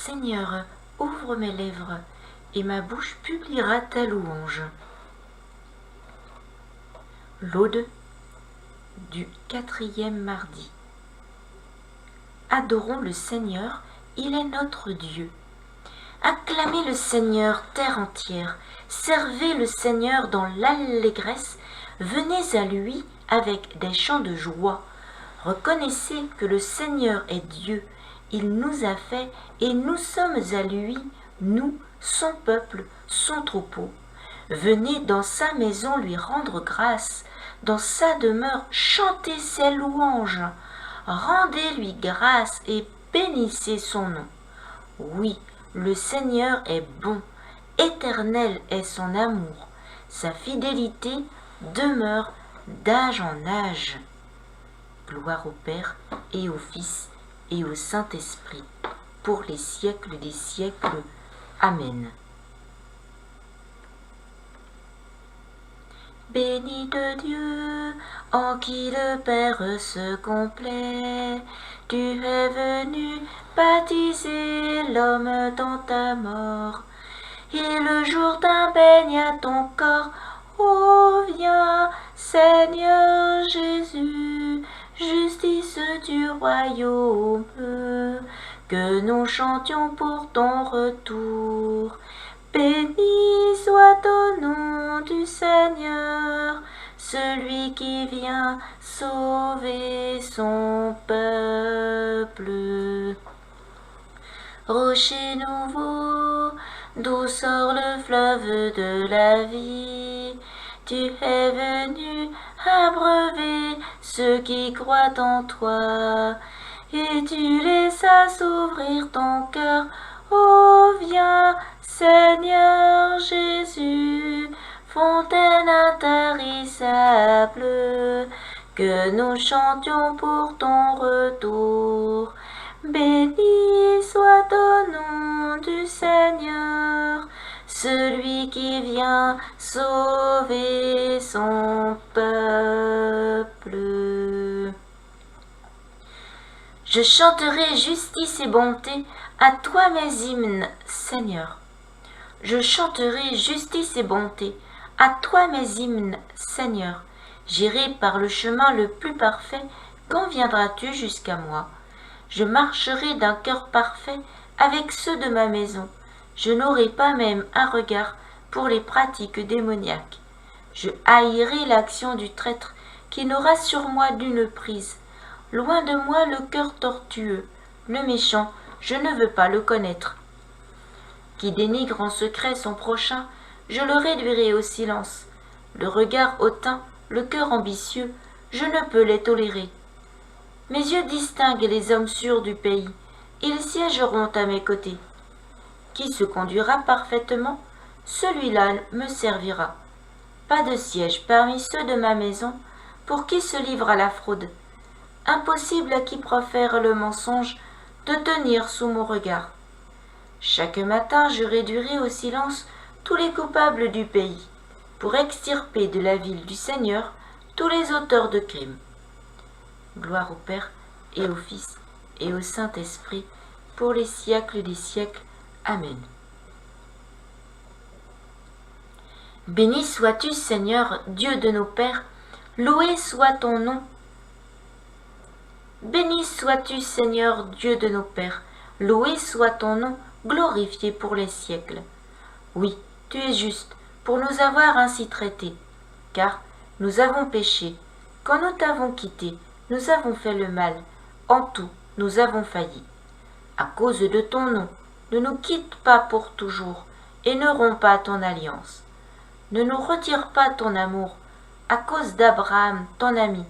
Seigneur, ouvre mes lèvres, et ma bouche publiera ta louange. Laude du 4e mardi. Adorons le Seigneur, il est notre Dieu. Acclamez le Seigneur, terre entière, servez le Seigneur dans l'allégresse, venez à lui avec des chants de joie. Reconnaissez que le Seigneur est Dieu, il nous a fait et nous sommes à lui, nous, son peuple, son troupeau. Venez dans sa maison lui rendre grâce, dans sa demeure chantez ses louanges, rendez-lui grâce et bénissez son nom. Oui, le Seigneur est bon, éternel est son amour, sa fidélité demeure d'âge en âge. Gloire au Père et au Fils et au Saint-Esprit, pour les siècles des siècles. Amen. Béni de Dieu, en qui le Père se complaît, tu es venu baptiser l'homme dans ta mort, et le Jourdain baigne à ton corps. Ô viens, Seigneur Jésus, justice du royaume, que nous chantions pour ton retour. Béni soit au nom du Seigneur, celui qui vient sauver son peuple. Rocher nouveau, d'où sort le fleuve de la vie, tu es venu abreuver ceux qui croient en toi, et tu laissas s'ouvrir ton cœur. Ô viens, Seigneur Jésus, fontaine intarissable, que nous chantions pour ton retour. Béni soit au nom du Seigneur, celui qui vient sauver son peuple. Je chanterai justice et bonté, à toi mes hymnes, Seigneur. Je chanterai justice et bonté, à toi mes hymnes, Seigneur. J'irai par le chemin le plus parfait, quand viendras-tu jusqu'à moi? Je marcherai d'un cœur parfait avec ceux de ma maison. Je n'aurai pas même un regard pour les pratiques démoniaques. Je haïrai l'action du traître qui n'aura sur moi d'une prise. Loin de moi le cœur tortueux, le méchant, je ne veux pas le connaître. Qui dénigre en secret son prochain, je le réduirai au silence. Le regard hautain, le cœur ambitieux, je ne peux les tolérer. Mes yeux distinguent les hommes sûrs du pays, ils siégeront à mes côtés. Qui se conduira parfaitement, celui-là me servira. Pas de siège parmi ceux de ma maison, pour qui se livre à la fraude. Impossible à qui profère le mensonge de tenir sous mon regard. Chaque matin je réduirai au silence tous les coupables du pays, pour extirper de la ville du Seigneur tous les auteurs de crimes. Gloire au Père et au Fils et au Saint-Esprit, pour les siècles des siècles. Amen. Béni sois-tu, Seigneur, Dieu de nos pères, loué soit ton nom. Béni sois-tu, Seigneur, Dieu de nos pères, loué soit ton nom, glorifié pour les siècles. Oui, tu es juste pour nous avoir ainsi traités, car nous avons péché. Quand nous t'avons quitté, nous avons fait le mal. En tout, nous avons failli. À cause de ton nom, ne nous quitte pas pour toujours et ne romps pas ton alliance. Ne nous retire pas ton amour à cause d'Abraham, ton ami,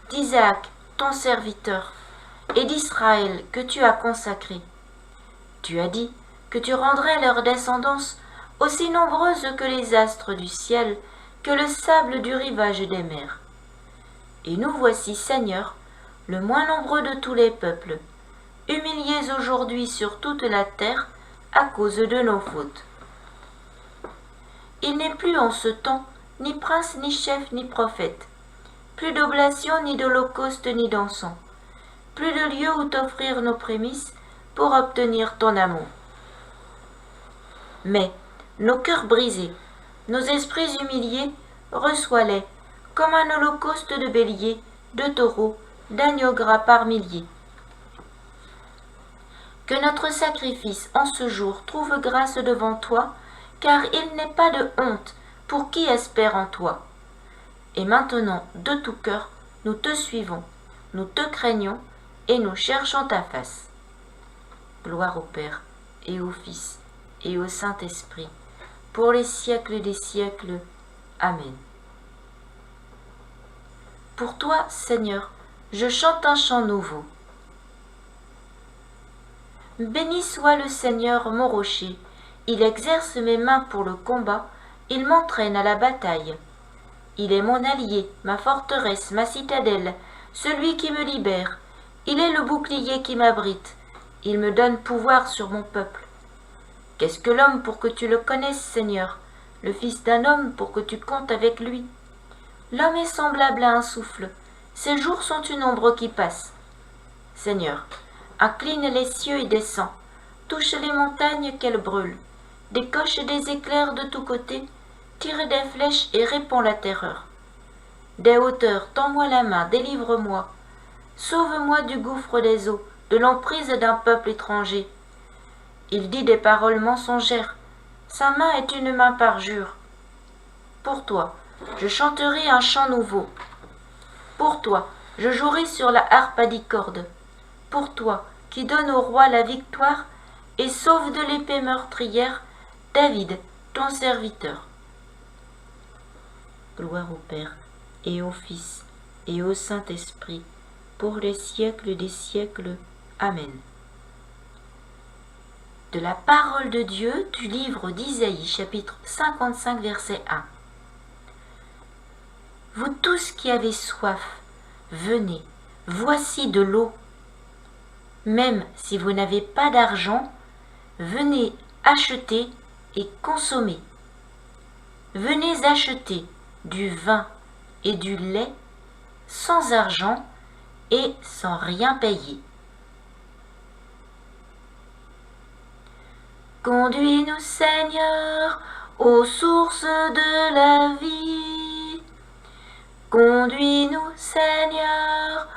d'Isaac, ton serviteur, et d'Israël que tu as consacré. Tu as dit que tu rendrais leur descendance aussi nombreuse que les astres du ciel, que le sable du rivage des mers. Et nous voici, Seigneur, le moins nombreux de tous les peuples, humiliés aujourd'hui sur toute la terre à cause de nos fautes. Il n'est plus en ce temps ni prince, ni chef, ni prophète, plus d'oblation, ni d'holocauste, ni d'encens, plus de lieu où t'offrir nos prémices pour obtenir ton amour. Mais nos cœurs brisés, nos esprits humiliés, reçois-les comme un holocauste de béliers, de taureaux, d'agneaux gras par milliers. Que notre sacrifice en ce jour trouve grâce devant toi, car il n'est pas de honte pour qui espère en toi. Et maintenant, de tout cœur, nous te suivons, nous te craignons, et nous cherchons ta face. Gloire au Père, et au Fils, et au Saint-Esprit, pour les siècles des siècles. Amen. Pour toi, Seigneur, je chante un chant nouveau. Béni soit le Seigneur, mon rocher. Il exerce mes mains pour le combat, il m'entraîne à la bataille. Il est mon allié, ma forteresse, ma citadelle, celui qui me libère. Il est le bouclier qui m'abrite. Il me donne pouvoir sur mon peuple. Qu'est-ce que l'homme pour que tu le connaisses, Seigneur, le fils d'un homme pour que tu comptes avec lui? L'homme est semblable à un souffle, ses jours sont une ombre qui passe. Seigneur, incline les cieux et descends, touche les montagnes qu'elles brûlent, décoche des éclairs de tous côtés, tire des flèches et répand la terreur. Des hauteurs, tends-moi la main, délivre-moi, sauve-moi du gouffre des eaux, de l'emprise d'un peuple étranger. Il dit des paroles mensongères, sa main est une main parjure. Pour toi, je chanterai un chant nouveau. Pour toi, je jouerai sur la harpe à 10 cordes. Pour toi, qui donne au roi la victoire et sauve de l'épée meurtrière David, ton serviteur. Gloire au Père, et au Fils, et au Saint-Esprit, pour les siècles des siècles. Amen. De la parole de Dieu du livre d'Isaïe, chapitre 55, verset 1. Vous tous qui avez soif, venez, voici de l'eau. Même si vous n'avez pas d'argent, venez acheter et consommer. Venez acheter du vin et du lait sans argent et sans rien payer. Conduis-nous, Seigneur, aux sources de la vie. Conduis-nous, Seigneur,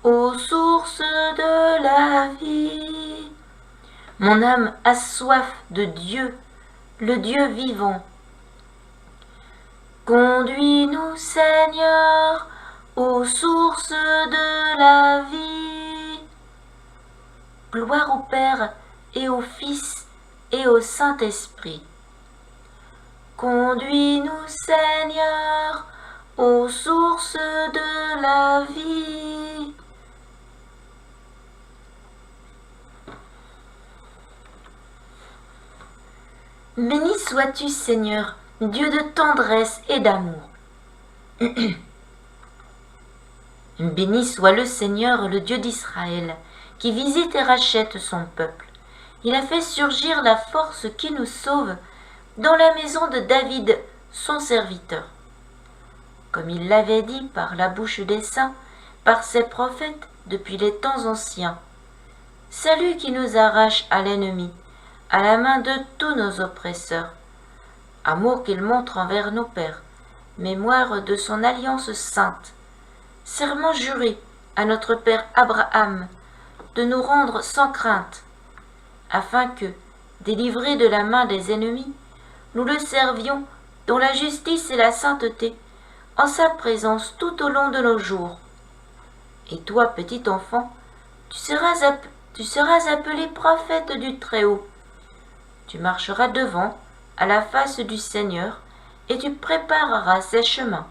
aux sources de la vie. Mon âme a soif de Dieu, le Dieu vivant. Conduis-nous, Seigneur, aux sources de la vie. Gloire au Père et au Fils et au Saint-Esprit. Conduis-nous, Seigneur, aux sources de la vie. Béni sois-tu, Seigneur, Dieu de tendresse et d'amour. Béni soit le Seigneur, le Dieu d'Israël, qui visite et rachète son peuple. Il a fait surgir la force qui nous sauve dans la maison de David, son serviteur. Comme il l'avait dit par la bouche des saints, par ses prophètes depuis les temps anciens. Salut qui nous arrache à l'ennemi, à la main de tous nos oppresseurs. Amour qu'il montre envers nos pères, mémoire de son alliance sainte. Serment juré à notre père Abraham de nous rendre sans crainte, afin que, délivrés de la main des ennemis, nous le servions dans la justice et la sainteté, en sa présence tout au long de nos jours. Et toi, petit enfant, tu seras appelé prophète du Très-Haut. Tu marcheras devant, à la face du Seigneur, et tu prépareras ses chemins,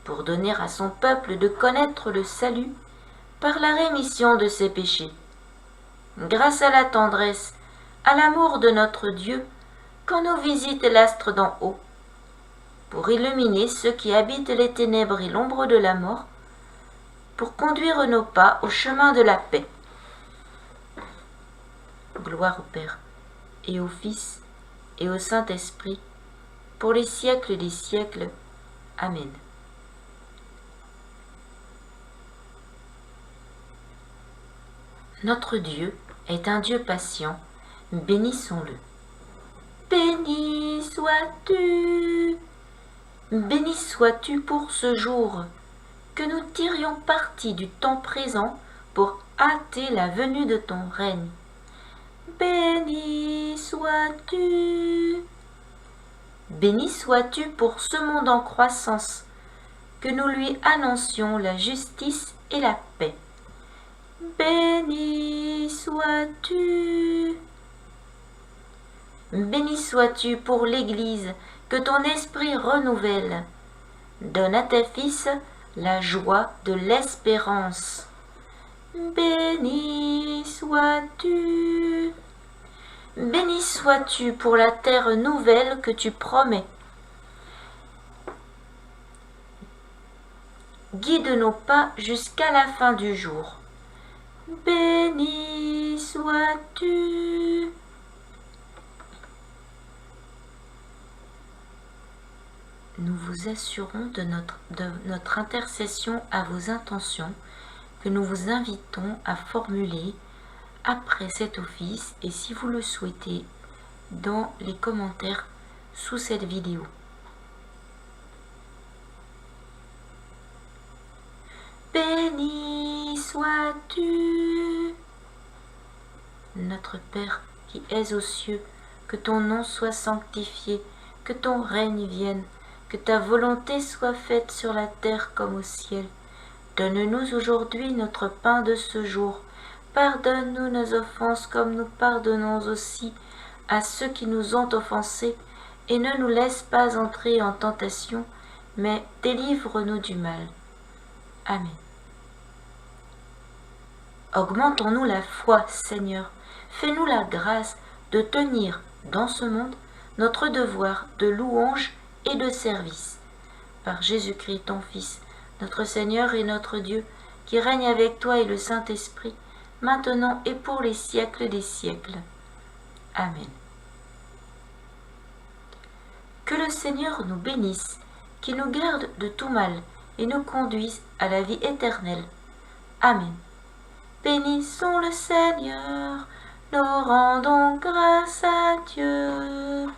pour donner à son peuple de connaître le salut par la rémission de ses péchés. Grâce à la tendresse, à l'amour de notre Dieu, quand nous visite l'astre d'en haut, pour illuminer ceux qui habitent les ténèbres et l'ombre de la mort, pour conduire nos pas au chemin de la paix. Gloire au Père, et au Fils, et au Saint-Esprit, pour les siècles des siècles. Amen. Notre Dieu est un Dieu patient, bénissons-le. Béni sois-tu. Béni sois-tu pour ce jour, que nous tirions parti du temps présent pour hâter la venue de ton règne. Béni sois-tu. Béni sois-tu pour ce monde en croissance, que nous lui annoncions la justice et la paix. Béni sois-tu. Béni sois-tu pour l'Église que ton esprit renouvelle. Donne à tes fils la joie de l'espérance. Béni sois-tu. Béni sois-tu pour la terre nouvelle que tu promets. Guide nos pas jusqu'à la fin du jour. Béni sois-tu. Nous vous assurons de notre intercession à vos intentions, que nous vous invitons à formuler après cet office et si vous le souhaitez dans les commentaires sous cette vidéo. Béni sois-tu, notre Père qui es aux cieux, que ton nom soit sanctifié, que ton règne vienne, que ta volonté soit faite sur la terre comme au ciel. Donne-nous aujourd'hui notre pain de ce jour. Pardonne-nous nos offenses comme nous pardonnons aussi à ceux qui nous ont offensés, et ne nous laisse pas entrer en tentation, mais délivre-nous du mal. Amen. Augmentons-nous la foi, Seigneur. Fais-nous la grâce de tenir dans ce monde notre devoir de louange et de service. Par Jésus-Christ, ton Fils, notre Seigneur et notre Dieu, qui règne avec toi et le Saint-Esprit, maintenant et pour les siècles des siècles. Amen. Que le Seigneur nous bénisse, qu'il nous garde de tout mal et nous conduise à la vie éternelle. Amen. Bénissons le Seigneur, nous rendons grâce à Dieu.